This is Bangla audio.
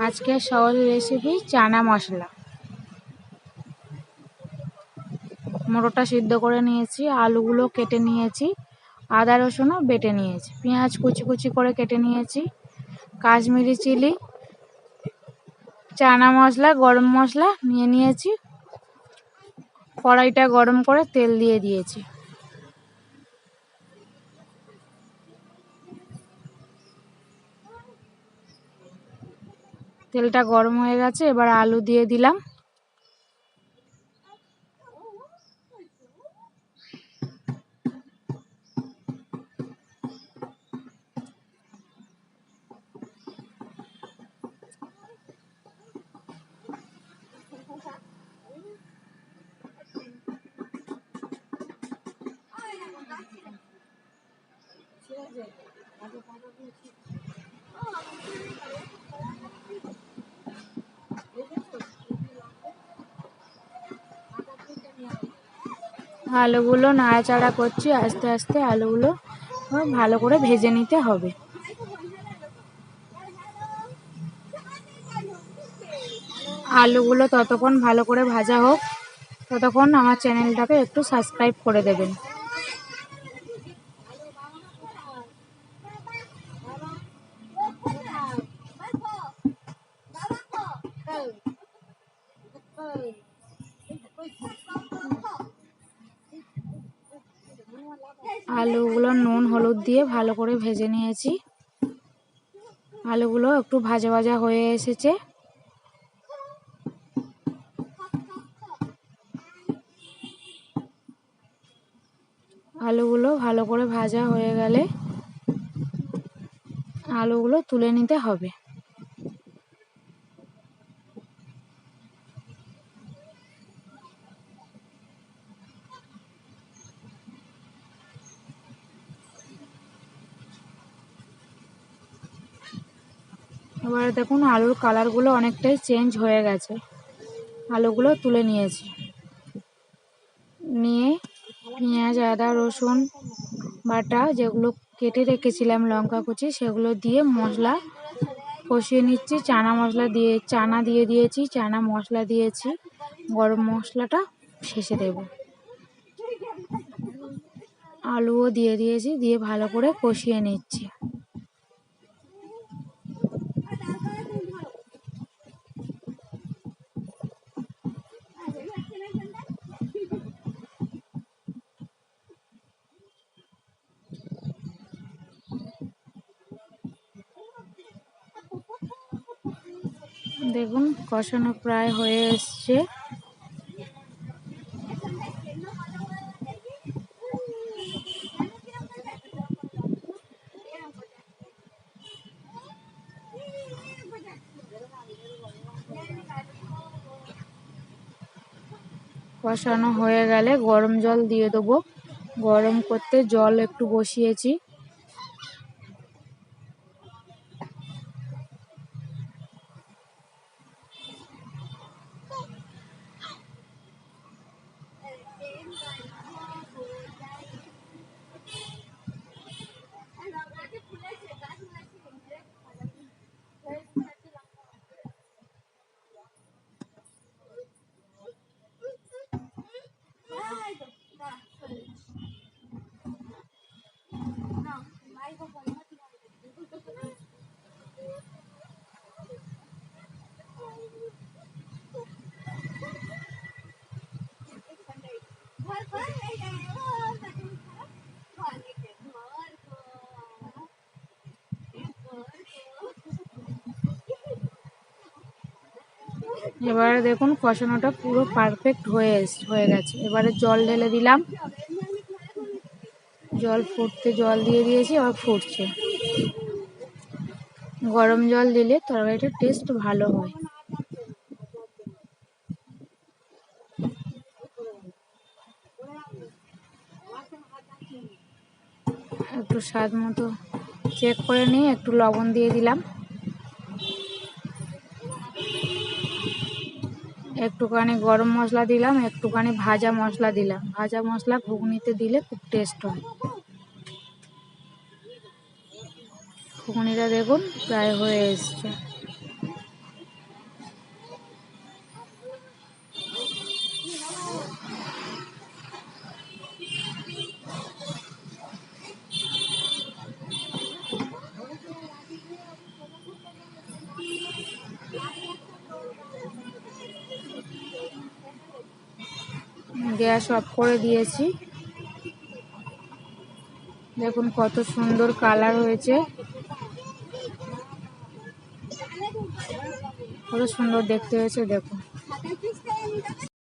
আজকে সহজ রেসিপি চানা মশলা। মোটরটা সিদ্ধ করে নিয়েছি, আলুগুলো কেটে নিয়েছি, আদা রসুনও বেটে নিয়েছি, পেঁয়াজ কুচি কুচি করে কেটে নিয়েছি, কাশ্মীরি চিলি, চানা মশলা, গরম মশলা নিয়ে নিয়েছি। কড়াইটা গরম করে তেল দিয়ে দিয়েছি। তেলটা গরম হয়ে গেছে, এবার আলু দিয়ে দিলাম। আলুগুলো নাড়াচাড়া করছি, আস্তে আস্তে আলুগুলো ভালো করে ভেজে নিতে হবে। আলুগুলো ততক্ষণ ভালো করে ভাজা হোক, ততক্ষণ আমার চ্যানেলটাকে একটু সাবস্ক্রাইব করে দেবেন। আলুগুলো নুন হলুদ দিয়ে ভালো করে ভেজে নিয়েছি। আলুগুলো একটু ভাজা ভাজা হয়ে এসেছে। আলুগুলো ভালো করে ভাজা হয়ে গেলে আলুগুলো তুলে নিতে হবে। এবারে দেখুন আলুর কালারগুলো অনেকটাই চেঞ্জ হয়ে গেছে। আলুগুলো তুলে নিয়েছি, নিয়ে পেঁয়াজ আদা রসুন বাটা যেগুলো কেটে রেখেছিলাম লঙ্কা কুচি, সেগুলো দিয়ে মশলা কষিয়ে নিচ্ছি। চানা দিয়ে দিয়েছি, চানা মশলা দিয়েছি, গরম মশলাটা শেষে দেব। আলুও দিয়ে দিয়েছি, দিয়ে ভালো করে কষিয়ে নিচ্ছি। দেখুন কষানো প্রায় হয়ে এসছে। কষানো হয়ে গেলে গরম জল দিয়ে দেবো। গরম করতে জল একটু বসিয়েছি। এবারে দেখুন কষানোটা পুরো পারফেক্ট হয়ে গেছে। এবারে জল ঢেলে দিলাম। জল দিয়ে দিয়েছি, আবার ফুটছে। গরম জল দিলে তরকারিটার টেস্ট ভালো হয়। একটু স্বাদ মতো চেক করে নিয়ে একটু লবণ দিয়ে দিলাম। একটুখানি গরম মশলা দিলাম, একটুখানি ভাজা মশলা দিলাম। ভাজা মশলা ঘুগনিতে দিলে খুব টেস্ট হয়। ঘুগনিটা দেখুন প্রায় হয়ে এসছে। গ্যাস অফ করে দিয়েছি। দেখুন কত সুন্দর কালার হয়েছে, কত সুন্দর দেখতে হয়েছে দেখুন।